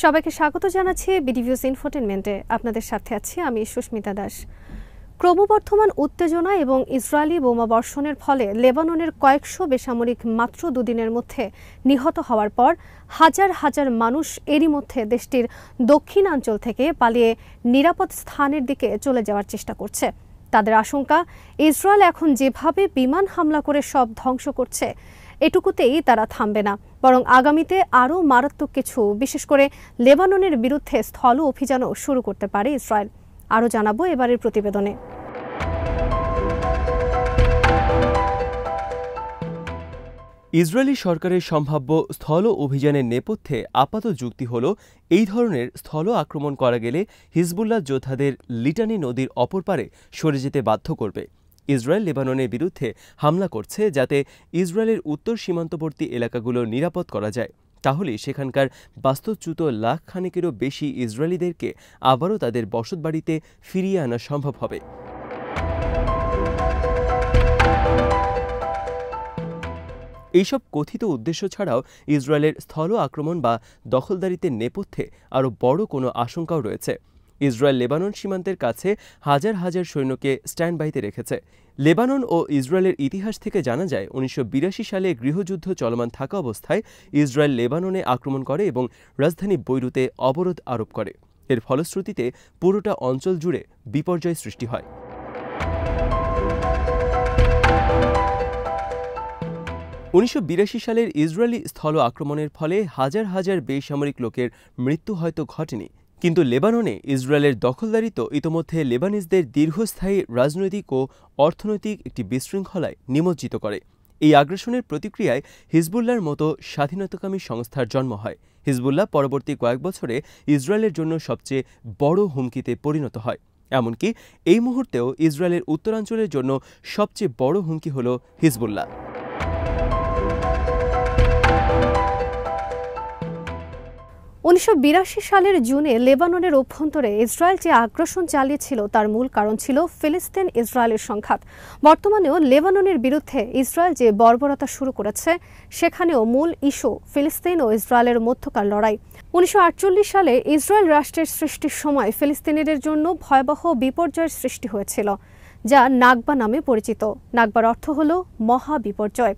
সবাইকে স্বাগত জানাচ্ছি বিডিভিউজ ইনফোটেনমেন্টে। আপনাদের সাথে আছি আমি সুস্মিতা দাস। ক্রমবর্ধমান উত্তেজনা এবং ইসরায়েলি বোমাবর্ষণের ফলে লেবাননের কয়েকশো বেসামরিক মাত্র দুদিনের মধ্যে নিহত হওয়ার পর হাজার হাজার মানুষ এরই মধ্যে দেশটির দক্ষিণাঞ্চল থেকে পালিয়ে নিরাপদ স্থানের দিকে চলে যাওয়ার চেষ্টা করছে। তাদের আশঙ্কা, ইসরায়েল এখন যেভাবে বিমান হামলা করে সব ধ্বংস করছে, এটুকুতেই তারা থামবে না, বরং আগামীতে আরও মারাত্মক কিছু, বিশেষ করে লেবাননের বিরুদ্ধে স্থল অভিযানও শুরু করতে পারে ইসরায়েল। আরও জানাবো এবারের প্রতিবেদনে। ইসরায়েলি সরকারের সম্ভাব্য স্থল অভিযানের নেপথ্যে আপাত যুক্তি হল, এই ধরনের স্থল আক্রমণ করা গেলে হিজবুল্লাহ যোদ্ধাদের লিটানি নদীর অপর পারে সরে যেতে বাধ্য করবে। ইসরায়েল লেবাননের বিরুদ্ধে হামলা করছে যাতে ইসরায়েলের উত্তর সীমান্তবর্তী এলাকাগুলো নিরাপদ করা যায়। তাহলে সেখানকার বাস্তুচ্যুত লাখ খানেকেরও বেশি ইসরায়েলিদেরকে আবারও তাদের বসতবাড়িতে ফিরিয়ে আনা সম্ভব হবে। এইসব কথিত উদ্দেশ্য ছাড়াও ইসরায়েলের স্থল আক্রমণ বা দখলদারিত্বের নেপথ্যে আরও বড় কোনো আশঙ্কাও রয়েছে। ইসরায়েল লেবানন সীমান্তের কাছে হাজার হাজার সৈন্যকে স্ট্যান্ড বাইতে রেখেছে। লেবানন ও ইসরায়েলের ইতিহাস থেকে জানা যায়, 1982 সালে গৃহযুদ্ধ চলমান থাকা অবস্থায় ইসরায়েল লেবাননে আক্রমণ করে এবং রাজধানী বৈরুতে অবরোধ আরোপ করে। এর ফলশ্রুতিতে পুরোটা অঞ্চল জুড়ে বিপর্যয় সৃষ্টি হয়। 1982 সালের ইসরায়েলি স্থল আক্রমণের ফলে হাজার হাজার বেসামরিক লোকের মৃত্যু হয়তো ঘটেনি, কিন্তু লেবাননে ইসরায়েলের দখলদারিত্ব ইতোমধ্যে লেবানিজদের দীর্ঘস্থায়ী রাজনৈতিক ও অর্থনৈতিক একটি বিশৃঙ্খলায় নিমজ্জিত করে। এই আগ্রাসনের প্রতিক্রিয়ায় হিজবুল্লাহর মতো স্বাধীনতাকামী সংস্থার জন্ম হয়। হিজবুল্লাহ পরবর্তী কয়েক বছরে ইসরায়েলের জন্য সবচেয়ে বড় হুমকিতে পরিণত হয়। এমনকি এই মুহূর্তেও ইসরায়েলের উত্তরাঞ্চলের জন্য সবচেয়ে বড় হুমকি হল হিজবুল্লাহ। 1982 সালের জুনে লেবাননের অভ্যন্তরে ইসরায়েল যে আগ্রাসন চালিয়েছিল তার মূল কারণ ছিল ফিলিস্তিন ইসরায়েলের সংঘাত। বর্তমানেও লেবাননের বিরুদ্ধে ইসরায়েল যে বর্বরতা শুরু করেছে, সেখানেও মূল ইস্যু ফিলিস্তিন ও ইসরায়েলের মধ্যকার লড়াই। 1948 সালে ইসরায়েল রাষ্ট্রের সৃষ্টির সময় ফিলিস্তিনিদের জন্য ভয়াবহ বিপর্যয়ের সৃষ্টি হয়েছিল, যা নাকবা নামে পরিচিত। নাকবার অর্থ হল মহা বিপর্যয়।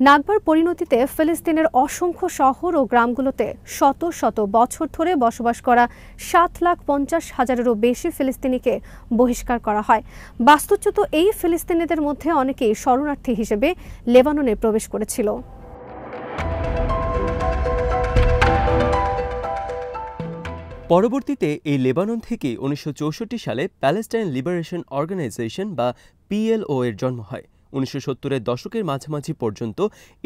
নাকবার পরিণতিতে ফিলিস্তিনের অসংখ্য শহর ও গ্রামগুলোতে শত শত বছর ধরে বসবাস করা 7,50,000-এরও বেশি ফিলিস্তিনিকে বহিষ্কার করা হয়। বাস্তুচ্যুত এই ফিলিস্তিনিদের মধ্যে অনেকেই শরণার্থী হিসেবে লেবাননে প্রবেশ করেছিল। পরবর্তীতে এই লেবানন থেকে 1964 সালে প্যালেস্টাইন লিবারেশন অর্গানাইজেশন বা PLO এর জন্ম হয়। 1970-এর দশকের মাঝামাঝি পর্যন্ত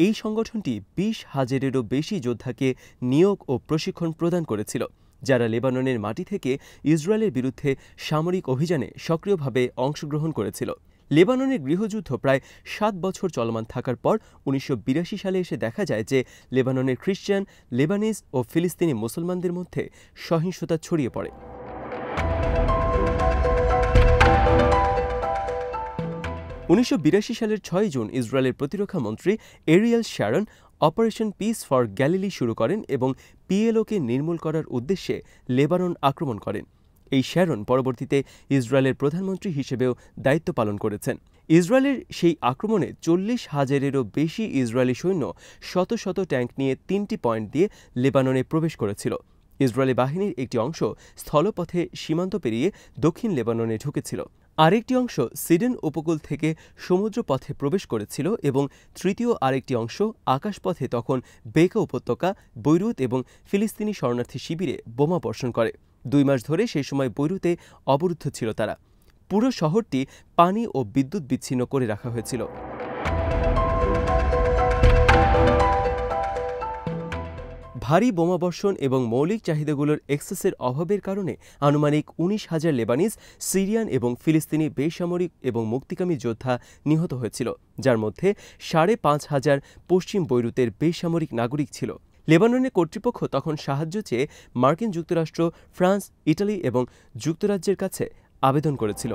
এই সংগঠনটি 20,000-এরও বেশি যোদ্ধাকে নিয়োগ ও প্রশিক্ষণ প্রদান করেছিল, যারা লেবাননের মাটি থেকে ইসরায়েলের বিরুদ্ধে সামরিক অভিযানে সক্রিয়ভাবে অংশগ্রহণ করেছিল। লেবাননের গৃহযুদ্ধ প্রায় 7 বছর চলমান থাকার পর 1982 সালে এসে দেখা যায় যে লেবাননের খ্রিস্টান, লেবানিজ ও ফিলিস্তিনি মুসলমানদের মধ্যে সহিংসতা ছড়িয়ে পড়ে। 1982 সালের 6 জুন ইসরায়েলের প্রতিরক্ষা মন্ত্রী Ariel Sharon operation peace for Galilee শুরু করেন এবং PLOকে নির্মূল করার উদ্দেশ্যে লেবানন আক্রমণ করেন। এই শ্যারন পরবর্তীতে ইসরায়েলের প্রধানমন্ত্রী হিসেবেও দায়িত্ব পালন করেছেন। ইসরায়েলের সেই আক্রমণে 40,000-এরও বেশি ইসরায়েলি সৈন্য শত শত ট্যাঙ্ক নিয়ে 3টি পয়েন্ট দিয়ে লেবাননে প্রবেশ করেছিল। ইসরায়েলি বাহিনীর একটি অংশ স্থলপথে সীমান্ত পেরিয়ে দক্ষিণ লেবাননে ঢুকেছিল, আরেকটি অংশ সিডন উপকূল থেকে সমুদ্রপথে প্রবেশ করেছিল এবং তৃতীয় আরেকটি অংশ আকাশপথে তখন বেকা উপত্যকা, বৈরুত এবং ফিলিস্তিনি শরণার্থী শিবিরে বোমা বর্ষণ করে। 2 মাস ধরে সেই সময় বৈরুতে অবরুদ্ধ ছিল তারা। পুরো শহরটি পানি ও বিদ্যুৎ বিচ্ছিন্ন করে রাখা হয়েছিল। ভারী বোমাবর্ষণ এবং মৌলিক চাহিদাগুলোর এক্সেসের অভাবের কারণে আনুমানিক 19,000 লেবানিজ, সিরিয়ান এবং ফিলিস্তিনি বেসামরিক এবং মুক্তিকামী যোদ্ধা নিহত হয়েছিল, যার মধ্যে 5,500 পশ্চিম বৈরুতের বেসামরিক নাগরিক ছিল। লেবাননের কর্তৃপক্ষ তখন সাহায্য চেয়ে মার্কিন যুক্তরাষ্ট্র, ফ্রান্স, ইটালি এবং যুক্তরাজ্যের কাছে আবেদন করেছিল।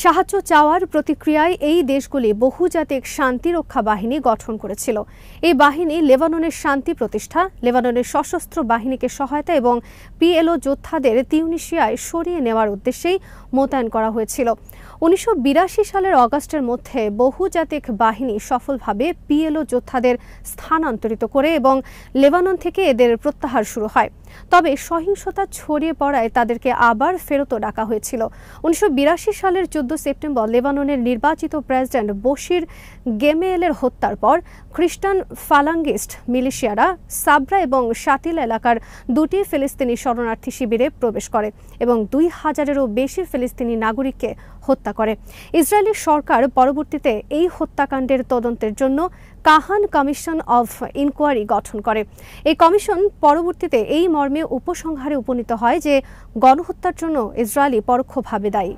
সাহায্য চাওয়ার প্রতিক্রিয়ায় এই দেশগুলি বহুজাতিক শান্তিরক্ষা বাহিনী গঠন করেছিল। এই বাহিনী লেবাননের শান্তি প্রতিষ্ঠা, লেবাননের সশস্ত্র বাহিনীকে সহায়তা এবং পিএলও যোদ্ধাদের তিউনিসিয়ায় সরিয়ে নেওয়ার উদ্দেশ্যেই মোতায়েন করা হয়েছিল। 1982 সালের অগাস্টের মধ্যে বহুজাতিক বাহিনী সফলভাবে পিএলও যোদ্ধাদের স্থানান্তরিত করে এবং লেবানন থেকে এদের প্রত্যাহার শুরু হয়। তবে সহিংসতা ছড়িয়ে পড়ায় তাদেরকে আবার ফেরতও ডাকা হয়েছিল। 1982 সালের 14 সেপ্টেম্বর লেবাননের নির্বাচিত প্রেসিডেন্ট বশির গেমেয়েলের হত্যার পর খ্রিস্টান ফালাঙ্গিস্ট মিলিশিয়ারা সাবরা এবং শাতিল এলাকার 2টি ফিলিস্তিনি শরণার্থী শিবিরে প্রবেশ করে এবং 2000-এরও বেশি ফিলিস্তিনি নাগরিককে হত্যা করে। ইসরায়েলি সরকার পরবর্তীতে এই হত্যাকাণ্ডের তদন্তের জন্য কাহান কমিশন অফ ইনকোয়ারি গঠন করে। এই কমিশন পরবর্তীতে এই মর্মে উপসংহারে উপনীত হয় যে গণহত্যার জন্য ইসরায়েলি পরোক্ষভাবে দায়ী।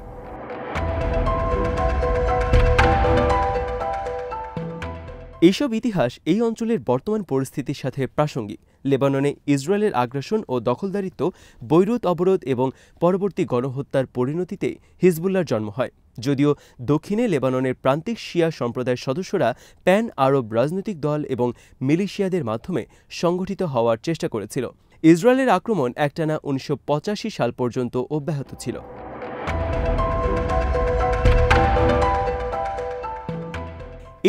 এইসব ইতিহাস এই অঞ্চলের বর্তমান পরিস্থিতির সাথে প্রাসঙ্গিক। লেবাননে ইসরায়েলের আগ্রাসন ও দখলদারিত্ব, বৈরুত অবরোধ এবং পরবর্তী গণহত্যার পরিণতিতে হিজবুল্লাহর জন্ম হয়। যদিও দক্ষিণে লেবাননের প্রান্তিক শিয়া সম্প্রদায়ের সদস্যরা প্যান আরব রাজনৈতিক দল এবং মিলিশিয়াদের মাধ্যমে সংগঠিত হওয়ার চেষ্টা করেছিল। ইসরায়েলের আক্রমণ একটানা 1985 সাল পর্যন্ত অব্যাহত ছিল।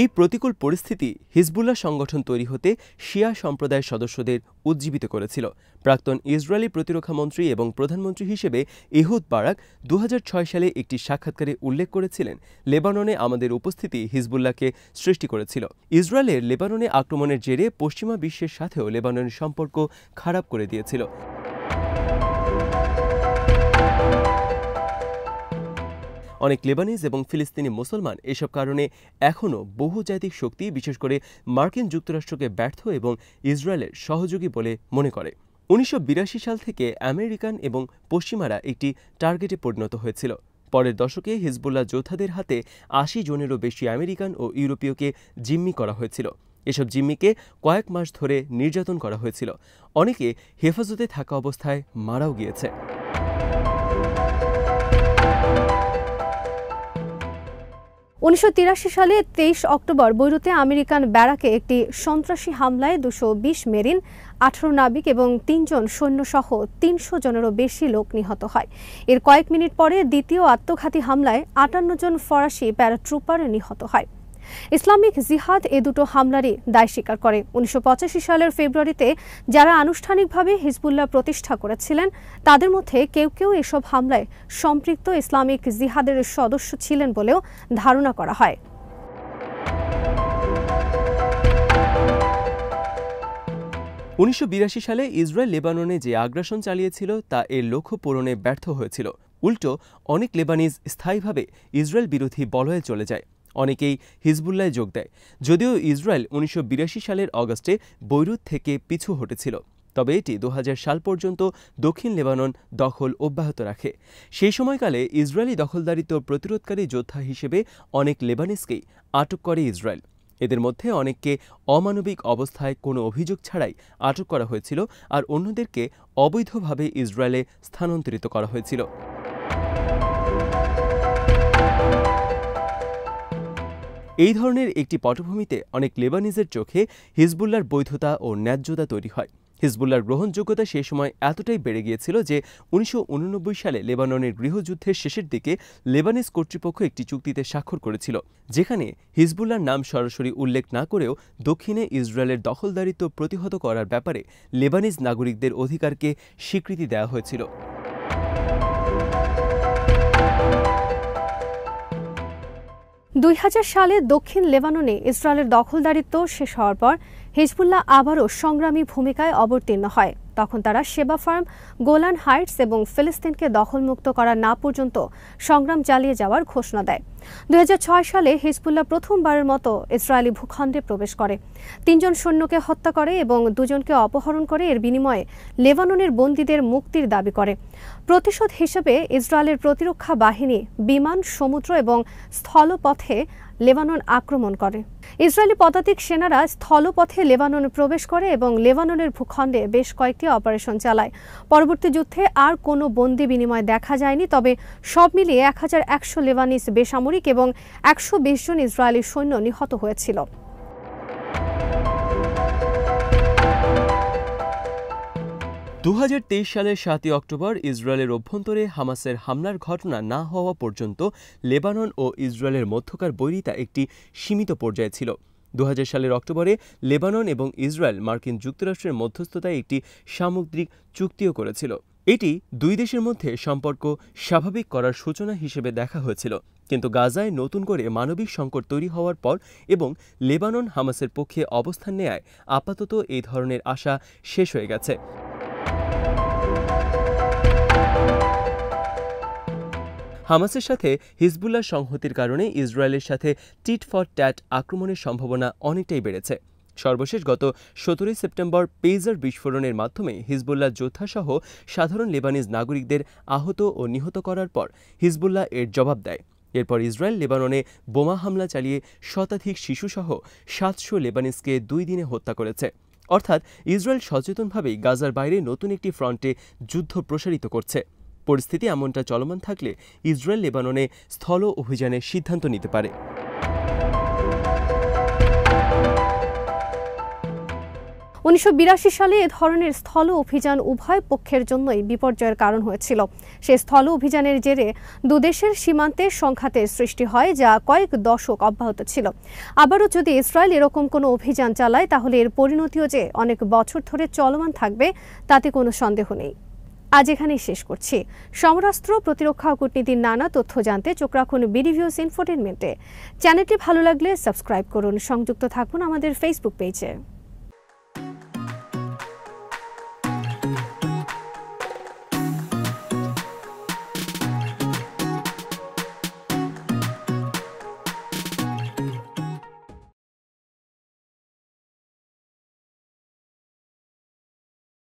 এই প্রতিকূল পরিস্থিতি হিজবুল্লাহ সংগঠন তৈরি হতে শিয়া সম্প্রদায়ের সদস্যদের উজ্জীবিত করেছিল। প্রাক্তন ইসরায়েলি প্রতিরক্ষামন্ত্রী এবং প্রধানমন্ত্রী হিসেবে এহুদ বারাক 2006 সালে একটি সাক্ষাৎকারে উল্লেখ করেছিলেন, লেবাননে আমাদের উপস্থিতি হিজবুল্লাহকে সৃষ্টি করেছিল। ইসরায়েলের লেবাননে আক্রমণের জেরে পশ্চিমা বিশ্বের সাথেও লেবাননের সম্পর্ক খারাপ করে দিয়েছিল। অনেক লেবানিজ এবং ফিলিস্তিনি মুসলমান এসব কারণে এখনও বহুজাতিক শক্তি, বিশেষ করে মার্কিন যুক্তরাষ্ট্রকে ব্যর্থ এবং ইসরায়েলের সহযোগী বলে মনে করে। 1982 সাল থেকে আমেরিকান এবং পশ্চিমারা একটি টার্গেটে পরিণত হয়েছিল। পরের দশকে হিজবুল্লাহ যোদ্ধাদের হাতে 80 জনেরও বেশি আমেরিকান ও ইউরোপীয়কে জিম্মি করা হয়েছিল। এসব জিম্মিকে কয়েক মাস ধরে নির্যাতন করা হয়েছিল। অনেকে হেফাজতে থাকা অবস্থায় মারাও গিয়েছে। 1983 সালে 23 অক্টোবর বৈরুতে আমেরিকান ব্যারাকে একটি সন্ত্রাসী হামলায় 220 মেরিন, 18 নাবিক এবং 3 জন সৈন্যসহ 300 জনেরও বেশি লোক নিহত হয়। এর কয়েক মিনিট পরে দ্বিতীয় আত্মঘাতী হামলায় 58 জন ফরাসি প্যারাট্রুপার নিহত হয়। ইসলামিক জিহাদ এ দুটো হামলারই দায় স্বীকার করে। 1985 সালের ফেব্রুয়ারিতে যারা আনুষ্ঠানিকভাবে হিজবুল্লাহ প্রতিষ্ঠা করেছিলেন তাদের মধ্যে কেউ কেউ এসব হামলায় সম্পৃক্ত ইসলামিক জিহাদের সদস্য ছিলেন বলেও ধারণা করা হয়। 1982 সালে ইসরায়েল লেবাননে যে আগ্রাসন চালিয়েছিল তা এর লক্ষ্য পূরণে ব্যর্থ হয়েছিল। উল্টো অনেক লেবানিজ স্থায়ীভাবে ইসরায়েল বিরোধী বলয়ে চলে যায়। অনেকেই হিজবুল্লায় যোগ দেয়। যদিও ইসরায়েল 1982 সালের অগস্টে বৈরুত থেকে পিছু হটেছিল, তবে এটি 2000 সাল পর্যন্ত দক্ষিণ লেবানন দখল অব্যাহত রাখে। সেই সময়কালে ইসরায়েলি দখলদারিত্ব প্রতিরোধকারী যোদ্ধা হিসেবে অনেক লেবানিজকেই আটক করে ইসরায়েল। এদের মধ্যে অনেককে অমানবিক অবস্থায় কোনো অভিযোগ ছাড়াই আটক করা হয়েছিল, আর অন্যদেরকে অবৈধভাবে ইসরায়েলে স্থানান্তরিত করা হয়েছিল। এই ধরনের একটি পটভূমিতে অনেক লেবানিজের চোখে হিজবুল্লাহর বৈধতা ও ন্যায্যতা তৈরি হয়। হিজবুল্লাহর গ্রহণযোগ্যতা সেই সময় এতটাই বেড়ে গিয়েছিল যে 1989 সালে লেবাননের গৃহযুদ্ধের শেষের দিকে লেবানিজ কর্তৃপক্ষ একটি চুক্তিতে স্বাক্ষর করেছিল, যেখানে হিজবুল্লাহর নাম সরাসরি উল্লেখ না করেও দক্ষিণে ইসরায়েলের দখলদারিত্ব প্রতিহত করার ব্যাপারে লেবানিজ নাগরিকদের অধিকারকে স্বীকৃতি দেওয়া হয়েছিল। 2000 সালে দক্ষিণ লেবাননে ইসরায়েলের দখলদারিত্ব শেষ হওয়ার পর হিজবুল্লাহ আবারও সংগ্রামী ভূমিকায় অবতীর্ণ হয়। তখন তারা শেবা ফার্ম, গোলান হাইটস এবং ফিলিস্তিনকে দখলমুক্ত করা না পর্যন্ত সংগ্রাম চালিয়ে যাওয়ার ঘোষণা দেয়। 2006 সালে হিজবুল্লাহ প্রথমবারের মতো ইসরায়েলি ভূখণ্ডে প্রবেশ করে, 3 জন সৈন্যকে হত্যা করে এবং 2 জনকে অপহরণ করে। এর বিনিময়ে লেবাননের বন্দীদের মুক্তির দাবি করে। প্রতিশোধ হিসেবে ইসরায়েলের প্রতিরক্ষা বাহিনী বিমান, সমুদ্র এবং স্থলপথে লেবানন আক্রমণ করে। ইসরায়েলি পদাতিক সেনারা স্থলপথে লেবাননে প্রবেশ করে এবং লেবাননের ভূখণ্ডে বেশ কয়েকটি অপারেশন চালায়। পরবর্তী যুদ্ধে আর কোনো বন্দি বিনিময় দেখা যায়নি, তবে সব মিলিয়ে 1100 লেবানিজ বেসামরিক এবং 120 জন ইসরায়েলি সৈন্য নিহত হয়েছিল। দু সালের 7 অক্টোবর ইসরায়েলের অভ্যন্তরে হামাসের হামলার ঘটনা না হওয়া পর্যন্ত লেবানন ও ইসরায়েলের মধ্যকার বৈরিতা একটি সীমিত পর্যায়ে ছিল। 2000 সালের অক্টোবরে লেবানন এবং ইসরায়েল মার্কিন যুক্তরাষ্ট্রের মধ্যস্থতায় একটি সামুদ্রিক চুক্তিও করেছিল। এটি দুই দেশের মধ্যে সম্পর্ক স্বাভাবিক করার সূচনা হিসেবে দেখা হয়েছিল, কিন্তু গাজায় নতুন করে মানবিক সংকট তৈরি হওয়ার পর এবং লেবানন হামাসের পক্ষে অবস্থান নেয়ায় আপাতত এই ধরনের আশা শেষ হয়ে গেছে। হামাসের সাথে হিজবুল্লাহ সংহতির কারণে ইসরায়েলের সাথে টিট ফর ট্যাট আক্রমণের সম্ভাবনা অনেকটাই বেড়েছে। সর্বশেষ গত 17 সেপ্টেম্বর পেজার বিস্ফোরণের মাধ্যমে হিজবুল্লাহ যোদ্ধাসহ সাধারণ লেবানিজ নাগরিকদের আহত ও নিহত করার পর হিজবুল্লাহ এর জবাব দেয়। এরপর ইসরায়েল লেবাননে বোমা হামলা চালিয়ে শতাধিক শিশুসহ 700 লেবানিজকে 2 দিনে হত্যা করেছে। অর্থাৎ ইসরায়েল সচেতনভাবেই গাজার বাইরে নতুন একটি ফ্রন্টে যুদ্ধ প্রসারিত করছে। পরিস্থিতি এমনটা চলমান থাকলে ইসরায়েল লেবাননে স্থল অভিযানের সিদ্ধান্ত নিতে পারে। 1982 সালে এ ধরনের স্থল অভিযান উভয় পক্ষের জন্যই বিপর্যয়ের কারণ হয়েছিল। সেই স্থল অভিযানের জেরে দুদেশের সীমান্তে সংঘাতের সৃষ্টি হয়, যা কয়েক দশক অব্যাহত ছিল। আবারও যদি ইসরায়েল এরকম কোনো অভিযান চালায়, তাহলে এর পরিণতিও যে অনেক বছর ধরে চলমান থাকবে তাতে কোনো সন্দেহ নেই। আজ এখানেই শেষ করছি। সমরাস্ত্র, প্রতিরক্ষা ও কূটনীতির নানা তথ্য জানতে চোখ রাখুন বিডিভিউজ ইনফোটেইনমেন্টে। চ্যানেলটি ভালো লাগলে সাবস্ক্রাইব করুন, সংযুক্ত থাকুন আমাদের ফেসবুক পেজে।